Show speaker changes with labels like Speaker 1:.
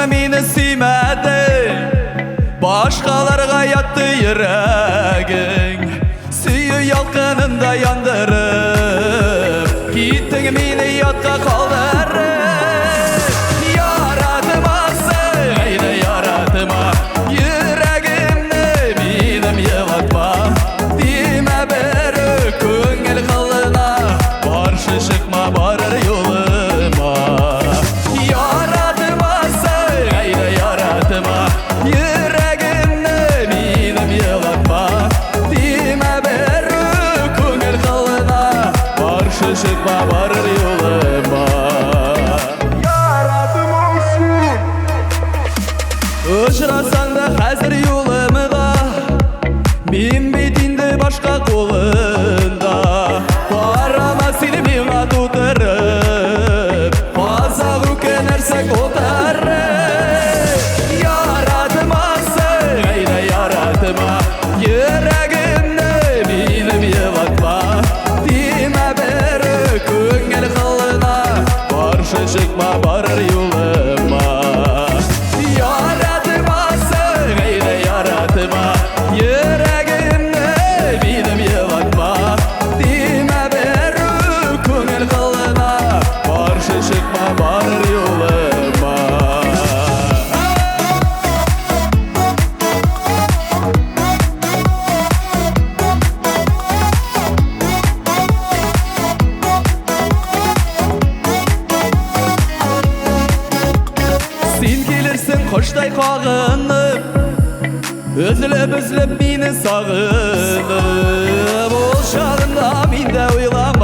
Speaker 1: meni süymedi, başkalarga yattı yüreğin. Süyü yalqınında yandırıp, gittin meni yatqa kaldırıp. Çıkma varır yoluma, yaratıma söyle yaratıma, yüreğimde benim yılatma. Dime bir köngül kılına, karşı çıkma varır yoluma. Yaratım olsun. Uçrasan da hazır yolumda, min betinde başka kolunda. Silmima tutarıp, fazla gükenersek otarıp. Yaratıma söyle yaratıma, yüreğimde benim yıvatma. Dime bir köngül kılına, karşı çıkma varır yoluma. Yaratıma söyle yaratıma, yüreğimde benim yıvatma. Çıkma varır yoluma. Sen gelirsin koştay kağınıp, özlep özlep meni sağınıp. Ol şağında mende oylama.